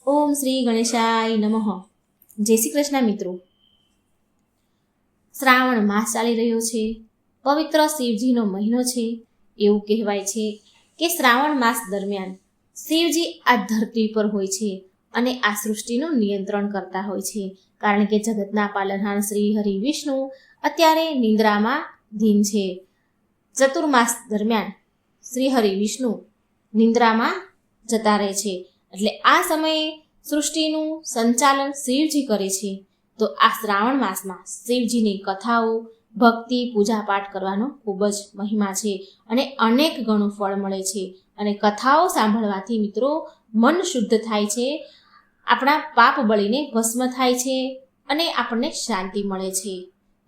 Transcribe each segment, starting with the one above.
ઓમ શ્રી ગણેશાય નમઃ. જય શ્રી કૃષ્ણ મિત્રો. શ્રાવણ માસ ચાલી રહ્યો છે. પવિત્ર શિવજીનો મહિનો છે. એવું કહેવાય છે કે શ્રાવણ માસ દરમિયાન શિવજી આ ધરતી પર હોય છે અને આ સૃષ્ટિનું નિયંત્રણ કરતા હોય છે, કારણ કે જગતના પાલનહાર શ્રી હરિ વિષ્ણુ અત્યારે નિંદ્રામાં ધીન છે. ચતુર્માસ દરમિયાન શ્રી હરિ વિષ્ણુ નિંદ્રામાં જતા રહે છે, એટલે આ સમયે સૃષ્ટિનું સંચાલન શિવજી કરે છે. તો આ શ્રાવણ માસમાં શિવજીની કથાઓ, ભક્તિ, પૂજાપાઠ કરવાનો ખૂબ જ મહિમા છે અને અનેક ગણું ફળ મળે છે. અને કથાઓ સાંભળવાથી મિત્રો મન શુદ્ધ થાય છે, આપણા પાપ બળીને ભસ્મ થાય છે અને આપણને શાંતિ મળે છે.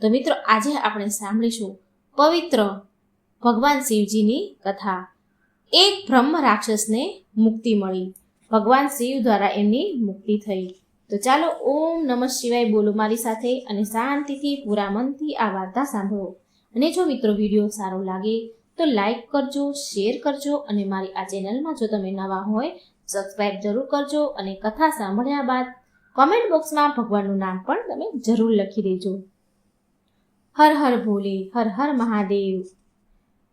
તો મિત્રો આજે આપણે સાંભળીશું પવિત્ર ભગવાન શિવજીની કથા. એક બ્રહ્મ રાક્ષસને મુક્તિ મળી. ભગવાન શિવ દ્વારા એમની મુક્તિ થઈ. તો ચાલો ઓમ નમઃ શિવાય બોલો મારી સાથે અને શાંતિથી પૂરા મનથી આ વાર્તા સાંભળો. અને જો મિત્રો વિડીયો સારો લાગે તો લાઈક કરજો, શેર કરજો અને મારી આ ચેનલમાં જો તમે નવા હોય સબસ્ક્રાઈબ જરૂર કરજો. અને કથા સાંભળ્યા બાદ કોમેન્ટ બોક્સમાં ભગવાનનું નામ પણ તમે જરૂર લખી દેજો. હર હર ભોલે, હર હર મહાદેવ.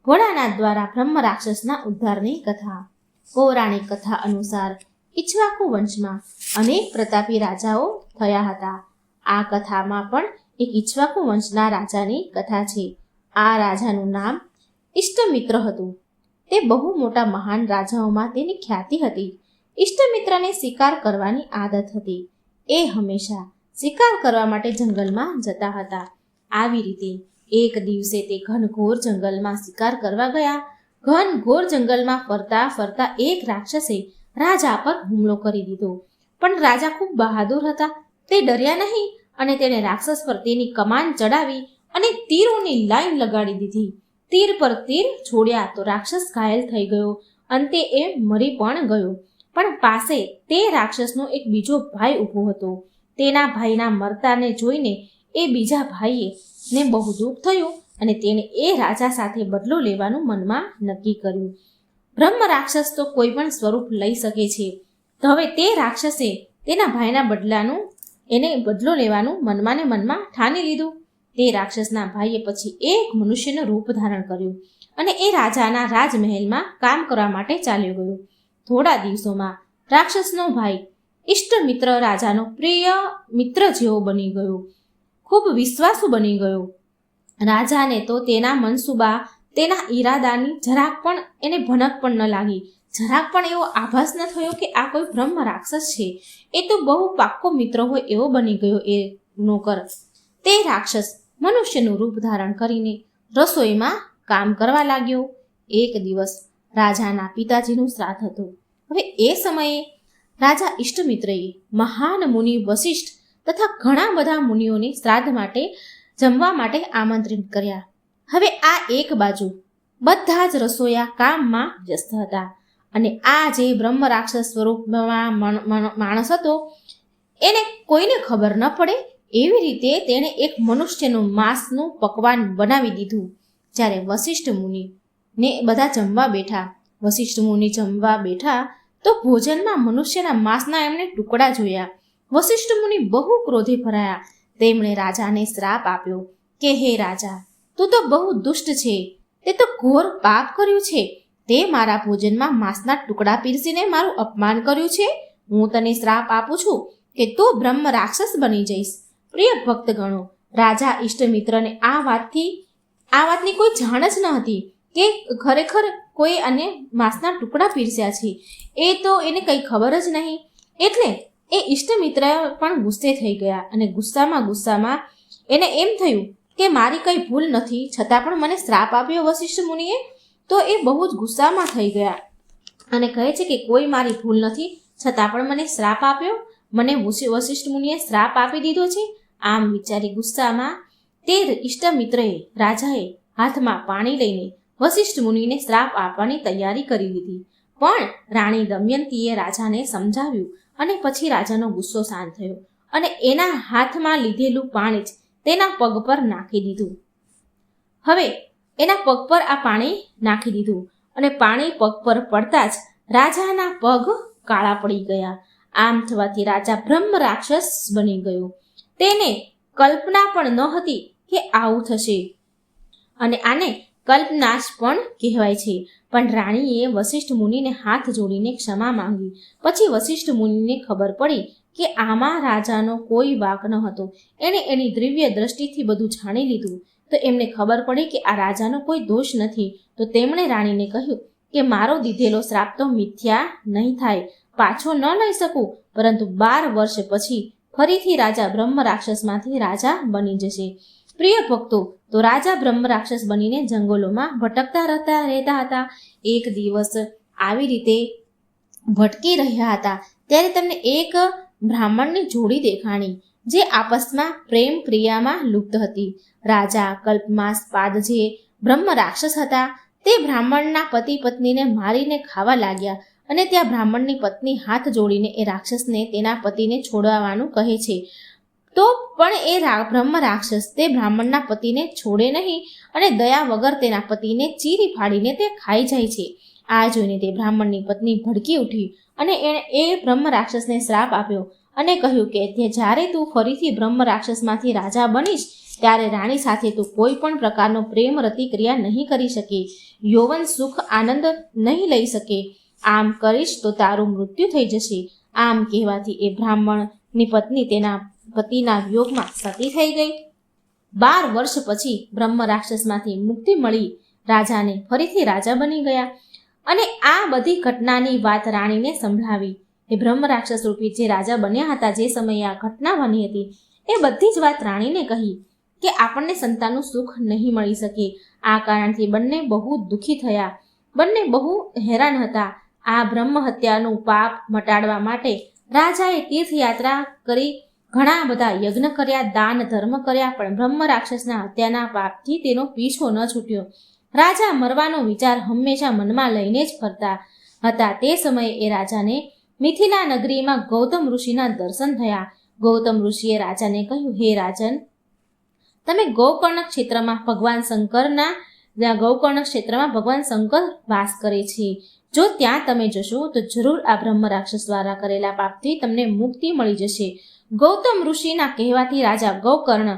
ભોળાનાથ દ્વારા બ્રહ્મ રાક્ષસના ઉદ્ધારની કથા. પૌરાણિક કથા અનુસાર ઇક્ષ્વાકુ વંશમાં અનેક પ્રતાપી રાજાઓ થયા હતા. આ કથામાં પણ એક ઇક્ષ્વાકુ વંશના રાજાની કથા છે. આ રાજાનું નામ ઇષ્ટમિત્ર હતું. તે બહુ મોટા મહાન રાજાઓમાં તેની ખ્યાતિ હતી. ઇષ્ટમિત્રને શિકાર કરવાની આદત હતી. એ હંમેશા શિકાર કરવા માટે જંગલમાં જતા હતા. આવી રીતે એક દિવસે તે ઘનઘોર જંગલમાં શિકાર કરવા ગયા. ઘનઘોર જંગલમાં ફરતા ફરતા એક રાક્ષસે રાજા પર હુમલો કરી દીધો. પણ રાજા ખૂબ બહાદુર હતા. તે ડર્યા નહીં અને તેણે રાક્ષસ પર તેની કમાન ચડાવી અને તીરોની લાઈન લગાડી દીધી. તીર પર તીર છોડ્યા તો રાક્ષસ ઘાયલ થઈ ગયો. અંતે એ મરી પણ ગયો. પણ પાસે તે રાક્ષસનો એક બીજો ભાઈ ઊભો હતો. તેના ભાઈના મરતાને જોઈને એ બીજા ભાઈએ ને બહુ દુઃખ થયું અને તેણે એ રાજા સાથે બદલો લેવાનું મનમાં નક્કી કર્યું. બ્રહ્મ રાક્ષસ તો કોઈ પણ સ્વરૂપ લઈ શકે છે. તો હવે તે રાક્ષસે તેના ભાઈના બદલો લેવાનું મનમાં ને મનમાં ઠાની લીધું. તે રાક્ષસના ભાઈએ પછી એક મનુષ્યનું રૂપ ધારણ કર્યું અને એ રાજાના રાજમહેલમાં કામ કરવા માટે ચાલ્યો ગયો. થોડા દિવસોમાં રાક્ષસનો ભાઈ ઇષ્ટમિત્ર રાજાનો પ્રિય મિત્ર જેવો બની ગયો. ખૂબ વિશ્વાસુ બની ગયો. રાજાને તો તેના મનસુબા, તેના ઈરાદાની જરાક પણ એને ભનક પણ ન લાગી. જરાક પણ એવો આભાસ ન થયો કે આ કોઈ બ્રહ્મ રાક્ષસ છે. એ તો બહુ પાક્કો મિત્ર હોય એવો બની ગયો એ નોકર. તે રાક્ષસ મનુષ્યનું રૂપ ધારણ કરીને રસોઈમાં કામ કરવા લાગ્યો. એક દિવસ રાજાના પિતાજીનું શ્રાદ્ધ હતું. હવે એ સમયે રાજા ઇષ્ટમિત્રએ મહાન મુનિ વશિષ્ઠ તથા ઘણા બધા મુનિઓને શ્રાદ્ધ માટે જમવા માટે આમંત્રિત કર્યા. હવે આ એક બાજુ બધા જ રસોયા કામમાં વ્યસ્ત હતા અને આ જે બ્રહ્મ રાક્ષસ સ્વરૂપમાં માણસ હતો એને કોઈને ખબર ન પડે એવી રીતે તેણે એક મનુષ્યનું માંસનું પકવાન બનાવી દીધું. જ્યારે વશિષ્ઠ મુનિ ને બધા જમવા બેઠા, વશિષ્ઠ મુનિ જમવા બેઠા તો ભોજનમાં મનુષ્યના માંસના એમણે ટુકડા જોયા. વશિષ્ઠ મુનિ બહુ ક્રોધે ભરાયા. તેમણે રાજાને શ્રાપ આપ્યો કે હે રાજા, તું તો બહુ દુષ્ટ છે. તે તો ઘોર પાપ કર્યું છે. તે મારા ભોજનમાં માંસના ટુકડા પીરસીને મારું અપમાન કર્યું છે. હું તને શ્રાપ આપું છું કે તું બ્રહ્મ રાક્ષસ બની જઈશ. પ્રિય ભક્તગણો, રાજા ઇષ્ટમિત્રને આ વાતની કોઈ જાણ જ ન હતી કે ખરેખર કોઈ અને માંસના ટુકડા પીરસ્યા છે. એ તો એને કંઈ ખબર જ નહીં. એટલે એ ઇષ્ટમિત્ર પણ ગુસ્સે થઈ ગયા અને ગુસ્સામાં એને એમ થયું કે મારી કંઈ ભૂલ નથી, છતાં પણ મને શ્રાપ આપ્યો વશિષ્ઠ મુનિએ. તો એ બહુ જ ગુસ્સામાં થઈ ગયા અને કહે છે કે કોઈ મારી ભૂલ નથી, છતાં પણ મને શ્રાપ આપ્યો. મને વશિષ્ઠ મુનિએ શ્રાપ આપી દીધો છે. આમ વિચારી ગુસ્સામાં તે ઇષ્ટમિત્રએ રાજાએ હાથમાં પાણી લઈને વશિષ્ઠ મુનિને શ્રાપ આપવાની તૈયારી કરી લીધી. પણ રાણી દમયંતીએ રાજાને સમજાવ્યું અને પછી રાજાનો ગુસ્સો શાંત થયો અને એના હાથમાં લીધેલું પાણી જ તેના પગ પર નાખી દીધું. હવે એના પગ પર આ પાણી નાખી દીધું અને પાણી પગ પર પડતા જ રાજાના પગ કાળા પડી ગયા. આમ થવાથી રાજા બ્રહ્મ રાક્ષસ બની ગયો. તેને કલ્પના પણ ન હતી કે આવું થશે અને આને કલ્પનાશ પણ કહેવાય છે. પણ રાણીએ વશિષ્ઠ મુનિને હાથ જોડીને ક્ષમા માંગી. પછી વશિષ્ઠ મુનિને ખબર પડી કે આમાં રાજાનો કોઈ વાંક ન હતો. એણે એની દિવ્ય દ્રષ્ટિથી બધું જાણી લીધું. તો એમને ખબર પડી કે આ રાજાનો કોઈ દોષ નથી. તો તેમણે રાણીને કહ્યું કે મારો દીધેલો શ્રાપ તો મિથ્યા નહીં થાય, પાછો ન લઈ શકું, પરંતુ 12 વર્ષ પછી ફરીથી રાજા બ્રહ્મ રાક્ષસમાંથી રાજા બની જશે. પ્રિય ભક્તો, તો રાજા બ્રહ્મ રાક્ષસ બનીને જંગલોમાં ભટકતા રહેતા હતા. એક દિવસ આવી રીતે ભટકી રહ્યા હતા ત્યારે તેમને એક બ્રાહ્મણની જોડી દેખાણી, જે આપસમાં પ્રેમ ક્રિયામાં લુપ્ત હતી. રાજા કલ્પમાસ પાદ જે બ્રહ્મ રાક્ષસ હતા તે બ્રાહ્મણના પતિ પત્નીને મારીને ખાવા લાગ્યા અને ત્યાં બ્રાહ્મણની પત્ની હાથ જોડીને એ રાક્ષસને તેના પતિને છોડવાનું કહે છે. તો પણ એ બ્રહ્મ રાક્ષસ તે બ્રાહ્મણના પતિને છોડે નહીં અને દયા વગર તેના પતિને ચીરી ફાડીને તે ખાઈ જાય છે. આ જોઈને તે બ્રાહ્મણની પત્ની ભડકી ઉઠી અને એણે એ બ્રહ્મ રાક્ષસને શ્રાપ આપ્યો અને કહ્યું કે જ્યારે તું ફરીથી બ્રહ્મ રાક્ષસમાંથી રાજા બનીશ ત્યારે રાણી સાથે તું કોઈ પણ પ્રકારનો પ્રેમ રતિક્રિયા નહીં કરી શકે, યૌવન સુખ આનંદ નહીં લઈ શકે. આમ કરીશ તો તારું મૃત્યુ થઈ જશે. આમ કહેવાથી એ બ્રાહ્મણની પત્ની તેના પતિના વિયોગમાં સતી થઈ ગઈ. 12 વર્ષ પછી બ્રહ્મ રાક્ષસમાંથી મુક્તિ મળી રાજાને ફરીથી રાજા બની ગયા અને આ બધી ઘટનાની વાત રાણીને સંભળાવી. એ બ્રહ્મ રાક્ષસ રૂપી જે રાજા બન્યા હતા, જે સમયે આ ઘટના બની હતી, એ બધી જ વાત રાણીને કહી કે આપણને સંતાનનું સુખ નહીં મળી શકે. આ કારણથી બંને બહુ દુઃખી થયા, બંને બહુ હેરાન હતા. આ બ્રહ્મ હત્યાનું પાપ મટાડવા માટે રાજાએ તીર્થયાત્રા કરી, ઘણા બધા યજ્ઞ કર્યા, દાન ધર્મ કર્યા, પણ બ્રહ્મ રાક્ષસના હત્યાના પાપથી તેનો પીછો ન છૂટ્યો. રાજા મરવાનો વિચાર હંમેશા મનમાં લઈને જ ફરતા હતા. તે સમયે એ રાજાને મિથિલા નગરીમાં ગૌતમ ઋષિના દર્શન થયા. ગૌતમ ઋષિએ રાજાને કહ્યું, હે રાજન, તમે ગોકર્ણ ક્ષેત્રમાં ભગવાન શંકર વાસ કરે છે. જો ત્યાં તમે જશો તો જરૂર આ બ્રહ્મ રાક્ષસ દ્વારા કરેલા પાપથી તમને મુક્તિ મળી જશે. ગૌતમ ઋષિના કહેવાથી રાજા ગોકર્ણ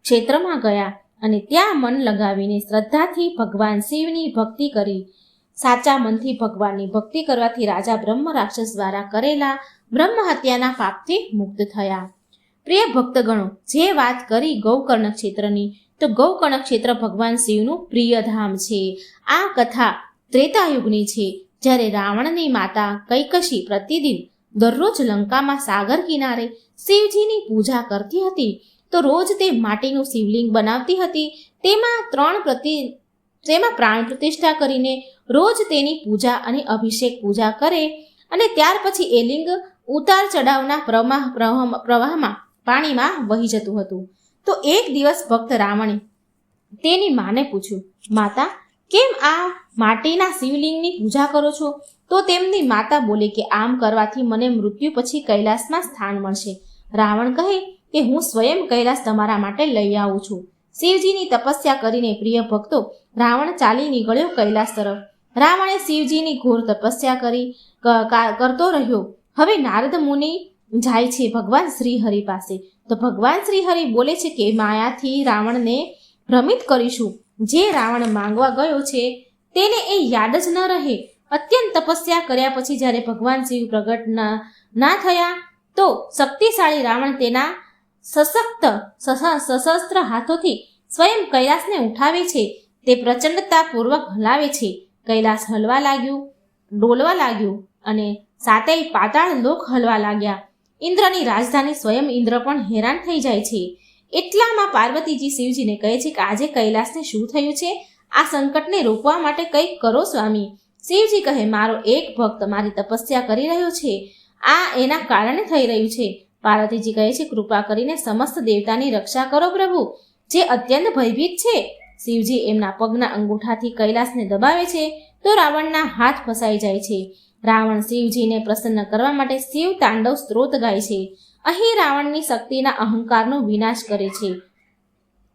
ક્ષેત્રમાં ગયા અને ત્યાં મન લગાવીને શ્રદ્ધાથી ભગવાન શિવની ભક્તિ કરી. સાચા મનથી ભગવાનની ભક્તિ કરવાથી રાજા બ્રહ્મ રાક્ષસ દ્વારા કરેલા બ્રહ્મ હત્યાના પાપથી મુક્ત થયા. પ્રિય ભક્તગણો, જે વાત કરી ગૌકર્ણ ક્ષેત્રની, તો ગૌકર્ણ ક્ષેત્ર ભગવાન શિવનું પ્રિય ધામ છે. આ કથા ત્રેતાયુગની છે, જ્યારે રાવણની માતા કૈકસી પ્રતિદિન દરરોજ લંકામાં સાગર કિનારે શિવજીની પૂજા કરતી હતી. તો રોજ તે માટીનું શિવલિંગ બનાવતી હતી. તેમાં પ્રાણ પ્રતિષ્ઠા કરીને રોજ તેની પૂજા અને અભિષેક પૂજા કરે અને ત્યાર પછી એ લિંગ ઉતાર ચઢાવના પ્રવાહમાં પાણીમાં વહી જતું હતું. તો એક દિવસ ભક્ત રાવણે તેની માને પૂછ્યું, માતા, કેમ આ માટીના શિવલિંગની પૂજા કરો છો? તો તેમની માતા બોલી કે આમ કરવાથી મને મૃત્યુ પછી કૈલાસમાં સ્થાન મળશે. રાવણ કહે કે હું સ્વયં કૈલાસ તમારા માટે લઈ આવું છું. શિવજીની તપસ્યા કરીને પ્રિય ભક્તો રાવણ ચાલી નીકળ્યો કૈલાસ તરફ. રાવણે શિવજીની ઘોર તપસ્યા કરતો રહ્યો. હવે નારદ મુનિ જાય છે ભગવાન શ્રીહરિ પાસે. તો ભગવાન શ્રીહરિ બોલે છે કે માયાથી રાવણને ભ્રમિત કરીશું. જે રાવણ માંગવા ગયો છે તેને એ યાદ જ ન રહે. અત્યંત તપસ્યા કર્યા પછી જ્યારે ભગવાન શિવ પ્રગટ ના થયા તો શક્તિશાળી રાવણ તેના સશસ્ત્ર હાથોથી સ્વયં કૈલાસને ઉઠાવે છે. તે પ્રચંડતાપૂર્વક હલાવે છે. કૈલાસ હલવા લાગ્યું, ડોલવા લાગ્યું અને સાતેય પાતાળ લોક હલવા લાગ્યા. ઇન્દ્રની રાજધાની સ્વયં ઇન્દ્ર પણ હેરાન થઈ જાય છે. એટલામાં પાર્વતીજી શિવજીને કહે છે કે આજે કૈલાસને શું થયું છે? આ સંકટને રોકવા માટે કંઈક કરો સ્વામી. શિવજી કહે, મારો એક ભક્ત મારી તપસ્યા કરી રહ્યો છે, આ એના કારણે થઈ રહ્યું છે. પાર્વતીજી કહે છે, કૃપા કરીને સમસ્ત દેવતાની રક્ષા કરો પ્રભુ, જે અત્યંત ભયભીત છે. શિવજી એમના પગના અંગૂઠાથી કૈલાસને દબાવે છે તો રાવણના હાથ ફસાઈ જાય છે. રાવણ શિવજીને પ્રસન્ન કરવા માટે શિવ તાંડવ સ્ત્રોત ગાય છે. અહીં રાવણની શક્તિના અહંકારનો વિનાશ કરે છે.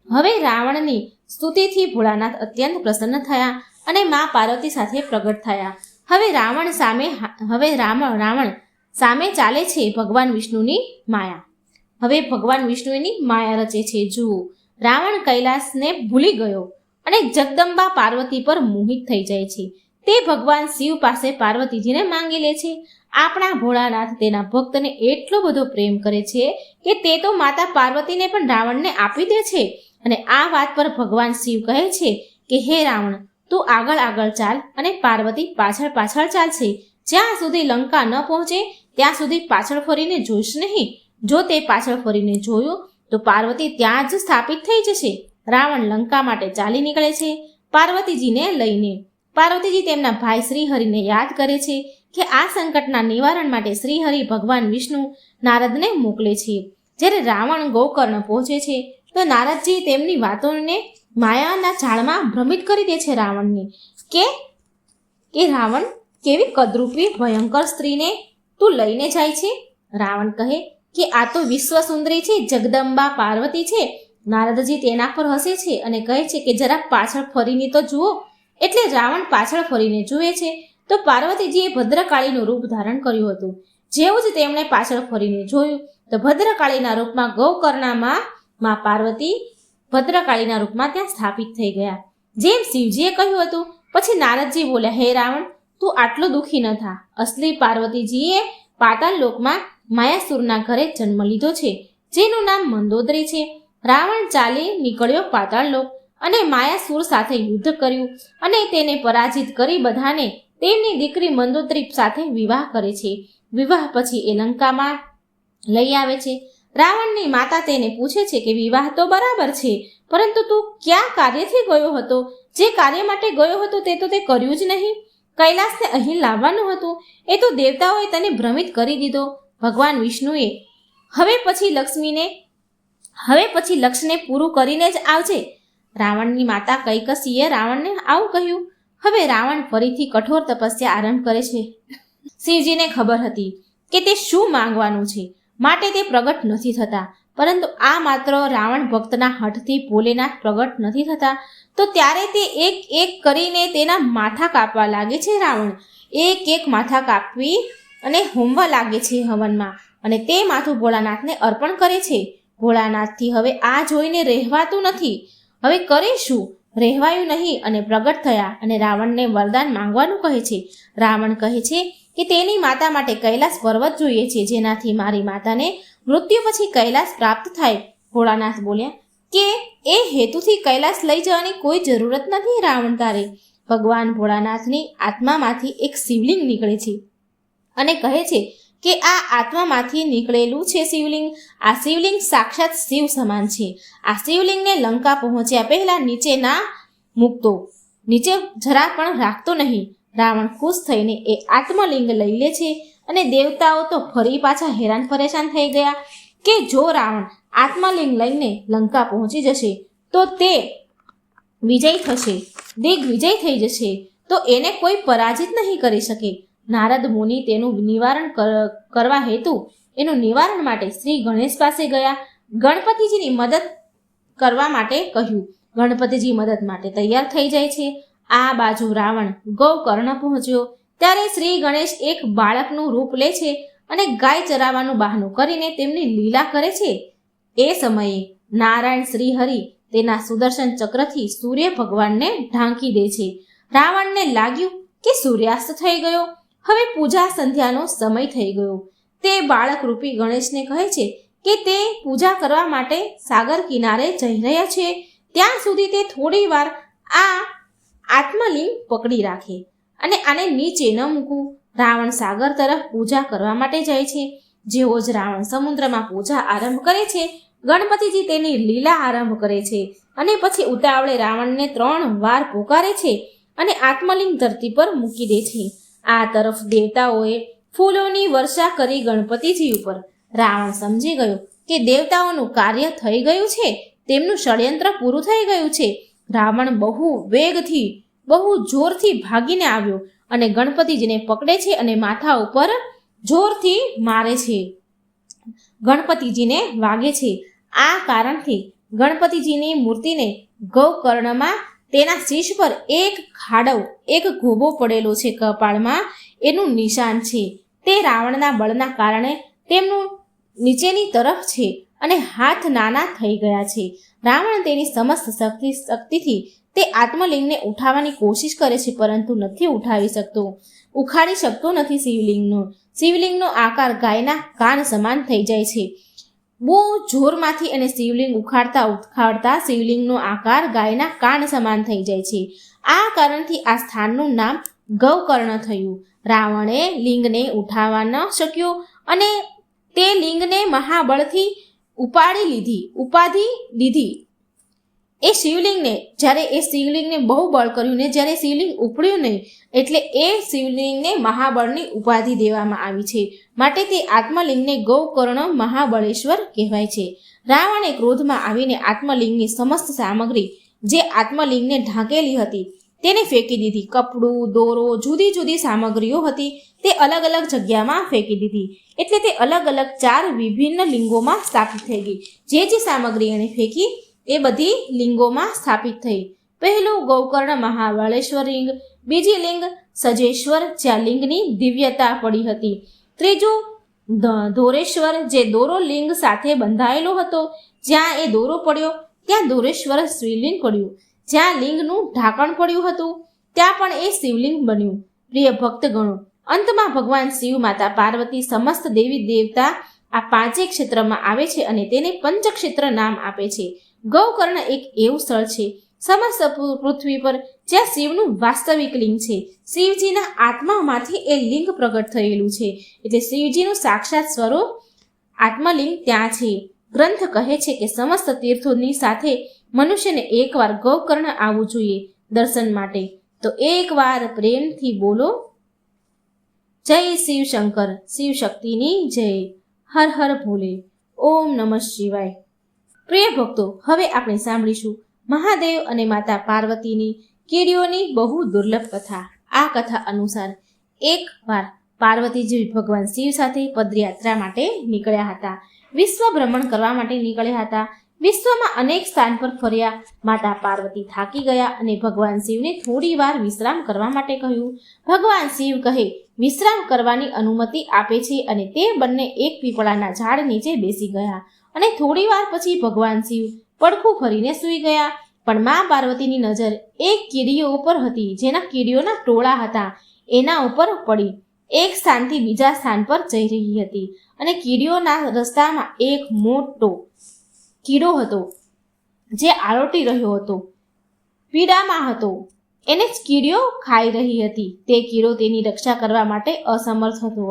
હવે રાવણની સ્તુતિથી ભોળાનાથ અત્યંત પ્રસન્ન થયા અને મા પાર્વતી સાથે પ્રગટ થયા. હવે રાવણ સામે ચાલે છે ભગવાન વિષ્ણુની માયા. હવે ભગવાન વિષ્ણુની માયા રચે છે. જુઓ, રાવણ કૈલાસને ભૂલી ગયો અને જગદંબા પાર્વતી પર મોહિત થઈ જાય છે. તે ભગવાન શિવ પાસે પાર્વતીજીને માંગી લે છે. આપણા ભોળાનાથ તેના ભક્તને એટલો બધો પ્રેમ કરે છે કે તે તો માતા પાર્વતીને પણ રાવણને આપી દે છે. અને આ વાત પર ભગવાન શિવ કહે છે કે હે રાવણ, તું આગળ આગળ ચાલ અને પાર્વતી પાછળ પાછળ ચાલશે. જ્યાં સુધી લંકા ન પહોંચે ત્યાં સુધી પાછળ ફરીને જોઈશ નહીં. જો તે પાછળ ફરીને જોયું તો પાર્વતી ત્યાં જ સ્થાપિત થઈ જશે. રાવણ લંકા માટે ચાલી નીકળે છે પાર્વતીજીને લઈને. પાર્વતીજી તેમના ભાઈ શ્રીહરિને યાદ કરે છે કે આ સંકટના નિવારણ માટે શ્રીહરિ ભગવાન વિષ્ણુ નારદને મોકલે છે. જ્યારે રાવણ ગોકર્ણ પહોંચે છે તો નારદજી તેમની વાતોને માયાના જાળમાં ભ્રમિત કરી દે છે રાવણને કે રાવણ, કેવી કદરૂપી ભયંકર સ્ત્રીને તું લઈને જાય છે? રાવણ કહે કે આ તો વિશ્વ સુંદરી છે, જગદંબા પાર્વતી છે. નારદજી તેના પર હસે છે અને કહે છે કે જરાક પાછળ ફરીને તો જુઓ. એટલે રાવણ પાછળ ફરીને જુએ છે તો પાર્વતીજીએ ભદ્રકાળીનું રૂપ ધારણ કર્યું હતું. જેવું જ તેમણે પાછળ ફરીને જોયું તો ભદ્રકાળીના રૂપમાં ગૌકર્ણમાં માં પાર્વતી ભદ્રકાળીના રૂપમાં ત્યાં સ્થાપિત થઈ ગયા, જેમ શિવજીએ કહ્યું હતું. પછી નારદજી બોલ્યા, હે રાવણ, તું આટલો દુઃખી ન થા. અસલી પાર્વતીજીએ પાતાળ લોકમાં માયાસુરના ઘરે જન્મ લીધો છે, જેનું નામ મંદોદરી છે. રાવણ ચાલી નીકળ્યો પાતાળ લોક અને માયાસુર સાથે યુદ્ધ કર્યું અને તેને પરાજિત કરી બધાને તેમની દીકરી મંદોદરી સાથે વિવાહ કરે છે. વિવાહ પછી એ લંકામાં લઈ આવે છે. રાવણની માતા તેને પૂછે છે કે વિવાહ તો બરાબર છે, પરંતુ તું ક્યાં કાર્યથી ગયો હતો? જે કાર્ય માટે ગયો હતો તે તો તે કર્યું જ નહીં. કૈલાસને અહીં લાવવાનું હતું, એ તો દેવતાઓએ તને ભ્રમિત કરી દીધો. ભગવાન વિષ્ણુએ હવે પછી લક્ષ્યને પૂરું કરીને જ આવજે. રાવણની માતા કૈકસીએ રાવણને આવું કહ્યું. હવે રાવણ ફરીથી કઠોર તપસ્યા આરંભ કરે છે. શિવજીને ખબર હતી કે તે શું માંગવાનું છે, માટે તે પ્રગટ નથી થતા. પરંતુ આ માત્ર રાવણ ભક્તના હઠથી ભોલેનાથ પ્રગટ નથી થતા. તો ત્યારે તે એક એક કરીને તેના માથા કાપવા લાગે છે. રાવણ એક એક માથા કાપવી અને હોમવા લાગે છે હવનમાં, અને તે માથું ભોળાનાથને અર્પણ કરે છે. ભોળાનાથથી હવે આ જોઈને રહેવાતું નથી. હવે કરે શું? રહેવાયું નહીં અને પ્રગટ થયા અને રાવણને વરદાન માંગવાનું કહે છે. રાવણ કહે છે કે તેની માતા માટે કૈલાસ પર્વત જોઈએ છે, જેનાથી મારી માતાને મૃત્યુ પછી કૈલાસ પ્રાપ્ત થાય. ભોળાનાથ બોલ્યા કે એ હેતુથી કૈલાસ લઈ જવાની કોઈ જરૂરત નથી રાવણ તારે. ભગવાન ભોળાનાથની આત્મામાંથી એક શિવલિંગ નીકળે છે અને કહે છે કે આ આત્મામાંથી નીકળેલું છે શિવલિંગ. આ શિવલિંગ સાક્ષાત શિવ સમાન છે. આ શિવલિંગને લંકા પહોંચ્યા પહેલા નીચે ના મૂકતો, નીચે જરા પણ રાખતો નહીં. રાવણ ખુશ થઈને એ આત્મલિંગ લઈ લે છે અને દેવતાઓ તો ફરી પાછા હેરાન પરેશાન થઈ ગયા કે જો રાવણ આત્મલિંગ લઈને લંકા પહોંચી જશે તો તે વિજય થશે, દિગ્વિજય થઈ જશે, તો એને કોઈ પરાજિત નહીં કરી શકે. નારદ મુનિ તેનું નિવારણ કરવા હેતુ એનું નિવારણ માટે શ્રી ગણેશ પાસે ગયા. ગણપતિજીની મદદ કરવા માટે કહ્યું. ગણપતિજી મદદ માટે તૈયાર થઈ જાય છે. આ બાજુ રાવણ ગૌકર્ણ પહોંચ્યો ત્યારે શ્રી ગણેશ એક બાળકનું રૂપ લે છે અને ગાય ચરાવવાનું બહાનું કરીને તેમની લીલા કરે છે. એ સમયે નારાયણ શ્રીહરિ તેના સુદર્શન ચક્રથી સૂર્ય ભગવાનને ઢાંકી દે છે. રાવણને લાગ્યું કે સૂર્યાસ્ત થઈ ગયો, હવે પૂજા સંધ્યાનો સમય થઈ ગયો. તે બાળક રૂપી ગણેશને કહે છે કે તે પૂજા કરવા માટે સાગર કિનારે જઈ રહ્યા છે. ત્યાં સુધી તે થોડી વાર આ આત્મલિંગ પકડી રાખે અને આને નીચે ન મૂકવું. રાવણ સાગર તરફ પૂજા કરવા માટે જાય છે. જેવો જ રાવણ સમુદ્રમાં પૂજા આરંભ કરે છે, ગણપતિજી તેની લીલા આરંભ કરે છે અને પછી ઉતાવળે રાવણને 3 વાર પોકારે છે અને આત્મલિંગ ધરતી પર મૂકી દે છે. આ તરફ દેવતાઓએ ફૂલોની વર્ષા કરી ગણપતિજી ઉપર. રાવણ સમજી ગયો કે દેવતાઓનું કાર્ય થઈ ગયું છે, તેમનું ષડયંત્ર પૂરું થઈ ગયું છે. રાવણ બહુ વેગથી, બહુ જોરથી ભાગીને આવ્યો અને ગણપતિજીને પકડે છે અને માથા ઉપર જોરથી મારે છે. ગણપતિજીને વાગે છે. આ કારણથી ગણપતિજીની મૂર્તિને ગૌકર્ણમાં તેના શીશ પર એક ખાડો, એક ગોબો પડેલો છે કપાળમાં, એનું નિશાન છે. તે રાવણના બળના કારણે તેમનું નીચેની તરફ છે અને હાથ નાના થઈ ગયા છે. રાવણ તેની સમસ્ત શક્તિથી તે આત્મલિંગને ઉઠાવવાની કોશિશ કરે છે, પરંતુ નથી ઉઠાવી શકતો, ઉખાડી શકતો નથી. શિવલિંગનો આકાર ગાયના કાન સમાન થઈ જાય છે. બહુ જોરમાંથી અને શિવલિંગ ઉખાડતા શિવલિંગનો આકાર ગાયના કાન સમાન થઈ જાય છે. આ કારણથી આ સ્થાનનું નામ ગૌકર્ણ થયું. રાવણે લિંગને ઉઠાવવા ન શક્યો અને તે લિંગને મહાબળથી ઉપાધિ લીધી. એ શિવલિંગને બહુ બળ કર્યું ને જ્યારે શિવલિંગ ઉપડ્યું નહીં, એટલે એ શિવલિંગને મહાબળની ઉપાધિ દેવામાં આવી છે. માટે તે આત્મલિંગને ગૌકર્ણ મહાબળેશ્વર કહેવાય છે. રાવણે ક્રોધમાં આવીને આત્મલિંગની સમસ્ત સામગ્રી જે આત્મલિંગને ઢાંકેલી હતી તેને ફેંકી દીધી. કપડું, દોરો, જુદી જુદી સામગ્રીઓ હતી તે અલગ અલગ જગ્યામાં ફેંકી દીધી. એટલે તે અલગ અલગ 4 વિભિન્ન લિંગોમાં સ્થાપિત થઈ ગઈ. જે સામગ્રી એણે ફેંકી એ બધી લિંગોમાં સ્થાપિત થઈ. પહેલું ગૌકર્ણ મહાબળેશ્વર લિંગ, બીજી લિંગ સજેશ્વર જ્યાં લિંગની દિવ્યતા પડી હતી, ત્રીજું ધોરેશ્વર જે દોરો લિંગ સાથે બંધાયેલો હતો, જ્યાં એ દોરો પડ્યો ત્યાં ધોરેશ્વર શિવલિંગ પડ્યું, જ્યાં લિંગનું ઢાંકણ પડ્યું હતું ત્યાં પણ એ શિવલિંગ બન્યું. પ્રિય ભક્તગણો, અંતમાં ભગવાન શિવ, માતા પાર્વતી, સમસ્ત દેવી દેવતા આ 5 ક્ષેત્રમાં આવે છે અને તેને પંચક્ષેત્ર નામ આપે છે. ગૌકર્ણ એક એવું સ્થળ છે સમસ્ત પૃથ્વી પર જ્યાં શિવનું વાસ્તવિક લિંગ છે. શિવજીના આત્મામાંથી એ લિંગ પ્રગટ થયેલું છે, એટલે શિવજીનું સાક્ષાત સ્વરૂપ આત્મલિંગ ત્યાં છે. ગ્રંથ કહે છે કે સમસ્ત તીર્થોની સાથે મનુષ્યને એકવાર ગૌકર્ણ આવવું જોઈએ દર્શન માટે. તો એકવાર પ્રેમથી બોલો, જય શિવ શંકર, શિવ શક્તિની જય, હર હર ભોલે, ઓમ નમઃ શિવાય. પ્રિય ભક્તો, હવે આપણે સાંભળીશું મહાદેવ અને માતા પાર્વતીની કીડીઓની બહુ દુર્લભ કથા. આ કથા અનુસાર એકવાર પાર્વતીજી ભગવાન શિવ સાથે પદયાત્રા માટે નીકળ્યા હતા. વિશ્વ ભ્રમણ કરવા માટે નીકળ્યા હતા. વિશ્વમાં અનેક સ્થાન પર ફર્યા. માતા પાર્વતી થાકી ગયા અને ભગવાન શિવને થોડી વાર વિશ્રામ કરવા માટે કહ્યું. ભગવાન શિવ કહે વિશ્રામ કરવાની અનુમતિ આપે છે અને તે બંને એક પીપળાના ઝાડ નીચે બેસી ગયા અને થોડી વાર પછી ભગવાન શિવ પડખું ફરીને સૂઈ ગયા. પણ મા પાર્વતીની નજર એક કીડીઓ ઉપર હતી, જેના કીડીઓના ટોળા હતા એના ઉપર પડી. એક સ્થાનથી બીજા સ્થાન પર જઈ રહી હતી અને કીડીઓના રસ્તામાં એક મોટો કીડો હતો જે આરોટી રહ્યો હતો, પીડામાં હતો. એને જ કીડીઓ ખાઈ રહી હતી. તે કીડો તેની રક્ષા કરવા માટે અસમર્થ હતો,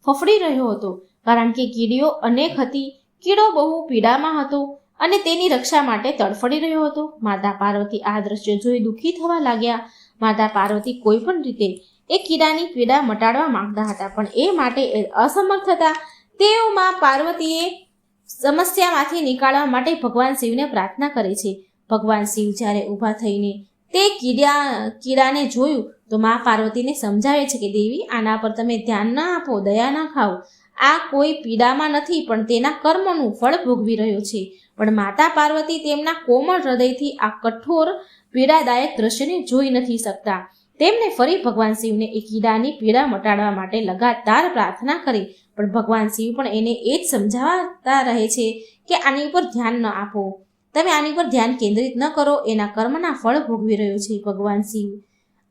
ફફડી રહ્યો હતો, કારણ કે કીડીઓ અનેક હતી. કીડો બહુ પીડામાં હતો અને તેની રક્ષા માટે તડફડી રહ્યો હતો. માતા પાર્વતી આ દ્રશ્ય જોઈ દુઃખી થવા લાગ્યા. માતા પાર્વતી કોઈ પણ રીતે એ કીડાની પીડા મટાડવા માંગતા હતા, પણ એ માટે અસમર્થ હતા. તેઓ મા પાર્વતીએ સમસ્યામાંથી નીકાળવા માટે ભગવાન શિવને પ્રાર્થના કરે છે. ભગવાન શિવ જ્યારે ઊભા થઈને તે કીડાને જોયું તો મા પાર્વતીને સમજાવે છે કે દેવી, આના પર તમે ધ્યાન ના આપો, દયા ના ખાઓ. આ કોઈ પીડામાં નથી, પણ તેના કર્મનું ફળ ભોગવી રહ્યો છે. પણ માતા પાર્વતી તેમના કોમળ હૃદયથી આ કઠોર પીડાદાયક દ્રશ્યને જોઈ નથી શકતા. તેમને ફરી ભગવાન શિવને એ કીડાની પીડા મટાડવા માટે લગાતાર પ્રાર્થના કરી, પણ ભગવાન શિવ પણ એને એ જ સમજાવતા રહે છે કે આની ઉપર ધ્યાન ન આપો, તમે આની પર ધ્યાન કેન્દ્રિત ન કરો, એના કર્મના ફળ ભોગવી રહ્યો છે. ભગવાન શિવ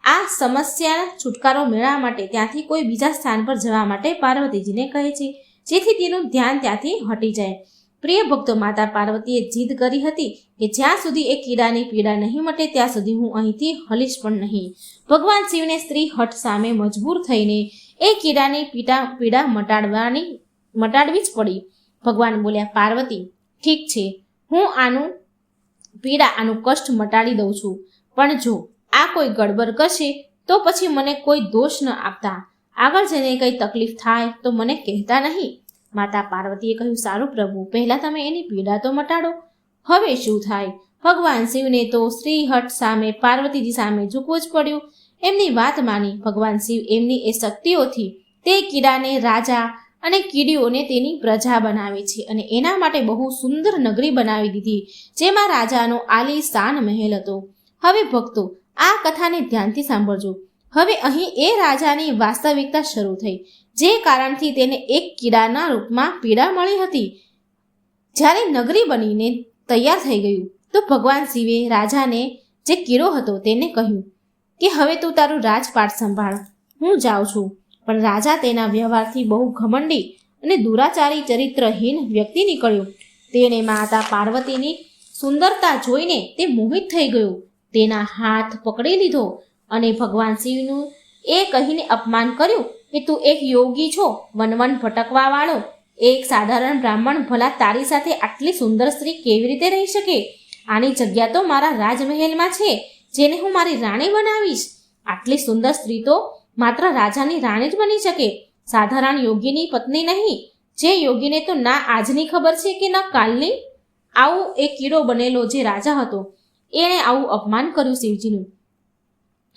આ સમસ્યા છુટકારો મેળવવા માટે ત્યાંથી કોઈ બીજા સ્થાન પર જવા માટે પાર્વતીજીને કહે છે, જેથી તેનું ધ્યાન ત્યાંથી હટી જાય. પ્રિય ભક્તો, માતા પાર્વતીએ જીદ કરી હતી કે જ્યાં સુધી એ કીડાની પીડા નહીં મટે ત્યાં સુધી હું અહીંથી હલીશ પણ નહીં. ભગવાન શિવને સ્ત્રી હઠ સામે મજબૂર થઈને એ કીડાની પીડા મટાડવી જ પડી. ભગવાન બોલ્યા, પાર્વતી ઠીક છે, હું આનું કષ્ટ મટાડી દઉં છું, પણ જો આ કોઈ ગડબડ કરશે તો પછી મને કોઈ દોષ ન આપતા. આગળ જઈને કંઈ તકલીફ થાય તો મને કહેતા નહીં. માતા પાર્વતીએ કહ્યું, સારું પ્રભુ, પહેલા તમે એની પીડા તો મટાડો, હવે શું થાય. ભગવાન શિવને તો શ્રી હઠ સામે પાર્વતીજી સામે ઝૂકવું જ પડ્યું. એમની વાત માની ભગવાન શિવ એમની એ શક્તિઓથી તે કીડાને રાજા અને કીડીઓને તેની પ્રજા બનાવે છે અને એના માટે બહુ સુંદર નગરી બનાવી દીધી, જેમાં રાજાનો આલીશાન મહેલ હતો. હવે ભક્તો, આ કથાને ધ્યાનથી સાંભળજો. હવે અહીં એ રાજાની વાસ્તવિકતા શરૂ થઈ. જે કારણથી તેને એક કીડાના રૂપમાં પીડા મળી હતી. જ્યારે નગરી બનીને તૈયાર થઈ ગયું તો ભગવાન શિવે રાજાને જે કીડો હતો તેને કહ્યું કે હવે તું તારું રાજપાટ સંભાળ, હું જાઉં છું. પણ રાજા તેના વ્યવહારથી બહુ ઘમંડી અને દુરાચારી ચરિત્રહીન વ્યક્તિ નીકળ્યો. તેણે માતા પાર્વતીની સુંદરતા જોઈને તે મોહિત થઈ ગયો. તેના હાથ પકડી લીધો અને ભગવાન શિવનું એ કહીને અપમાન કર્યું કે તું એક યોગી છો, વનવન ભટકવા વાળો એક સાધારણ બ્રાહ્મણ, ભલા તારી સાથે આટલી સુંદર સ્ત્રી કેવી રીતે રહી શકે? આની જગ્યા તો મારા રાજમહેલમાં છે, જેને હું મારી રાણી બનાવીશ. આટલી સુંદર સ્ત્રી તો માત્ર રાજાની રાણી જ બની શકે, સાધારણ યોગીની પત્ની નહીં, જે યોગીને તો ના આજની ખબર છે કે ના કાલની. આવું એક કીડો બનેલો જે રાજા હતો એણે આવું અપમાન કર્યું શિવજીનું.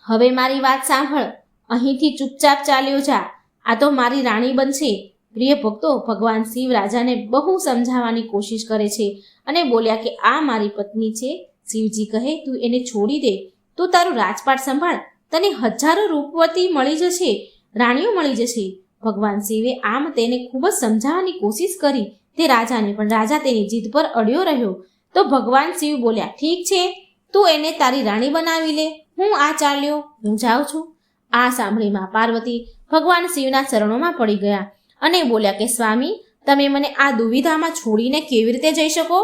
હવે મારી વાત સાંભળ, અહીંથી ચૂપચાપ ચાલ્યો જા, આ તો મારી રાણી બનશે. પ્રિય ભક્તો, ભગવાન શિવ રાજાને બહુ સમજાવવાની કોશિશ કરે છે અને બોલ્યા કે આ મારી પત્ની છે. શિવજી કહે તું એને છોડી દે, તું તારું રાજપાટ સંભાળ, તને હજારો રૂપવતી મળી જશે, રાણીઓ મળી જશે. ભગવાન શિવે આમ તેને ખૂબ જ સમજાવવાની કોશિશ કરી તે રાજાને, પણ રાજા તેની જીદ પર અડ્યો રહ્યો. તો ભગવાન શિવ બોલ્યા ઠીક છે, તું એને તારી રાણી બનાવી લે, હું આ ચાલ્યો, હું જાઉં છું. આ સાંભળી માં પાર્વતી ભગવાન શિવના ચરણોમાં પડી ગયા અને બોલ્યા કે સ્વામી, તમે મને આ દુવિધામાં છોડીને કેવી રીતે જઈ શકો?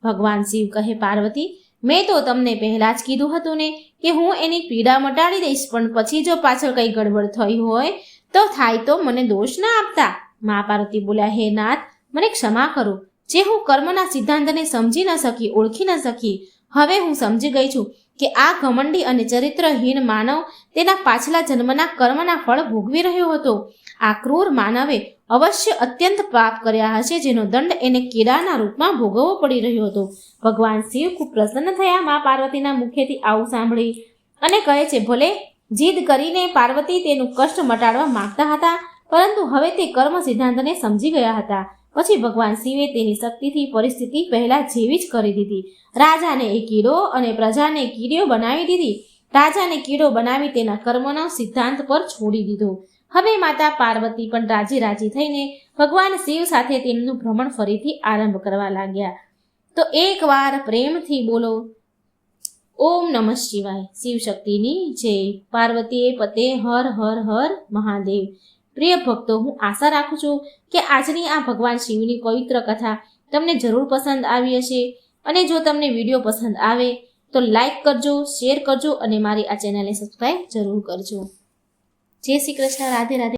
ભગવાન શિવ કહે પાર્વતી, મેં તો તમને પહેલાં જ કીધું હતું ને કે હું એની પીડા મટાડી દઈશ, પણ પછી જો પાછળ કંઈ ગડબડ થઈ હોય તો થાય તો મને દોષ ના આપતા. મા પાર્વતી બોલ્યા હે નાથ, મને ક્ષમા કરો, જે હું કર્મના સિદ્ધાંતને સમજી ન શકી, ઓળખી ન શકી. હવે હું સમજી ગઈ છું કે આ ઘમંડી અને ચરિત્રહીન માનવ તેના પાછલા જન્મના કર્મના ફળ ભોગવી રહ્યો હતો. આ ક્રૂર માનવે અવશ્ય અત્યંત પાપ કર્યા હશે, જેનો દંડ એને કીડાના રૂપમાં ભોગવવો પડી રહ્યો હતો. ભગવાન શિવ ખૂબ પ્રસન્ન થયા મા પાર્વતીના મુખેથી આવું સાંભળી અને કહે છે ભલે જીદ કરીને પાર્વતી તેનું કષ્ટ મટાડવા માંગતા હતા, પરંતુ હવે તે કર્મ સિદ્ધાંતને સમજી ગયા હતા. પછી ભગવાન શિવે તેની શક્તિથી પરિસ્થિતિ પહેલા જેવી જ કરી દીધી. રાજાને એ કીડો અને પ્રજાને કીડીઓ બનાવી દીધી. રાજાને કીડો બનાવી તેના કર્મનો સિદ્ધાંત પર છોડી દીધો. હવે માતા પાર્વતી પણ રાજી થઈને ભગવાન શિવ સાથે તેમનું ભ્રમણ ફરીથી આરંભ કરવા લાગ્યા. તો એકવાર પ્રેમથી બોલો ઓમ નમઃ શિવાય. શિવ શક્તિની જય. પાર્વતીએ પતે હર હર હર મહાદેવ. પ્રિય ભક્તો, હું આશા રાખું છું કે આજની આ ભગવાન શિવની પવિત્ર કથા તમને જરૂર પસંદ આવી હશે. અને જો તમને વિડીયો પસંદ આવે તો લાઈક કરજો, શેર કરજો અને મારી આ ચેનલને સબસ્ક્રાઈબ જરૂર કરજો. જય શ્રી કૃષ્ણ. રાધે રાધે.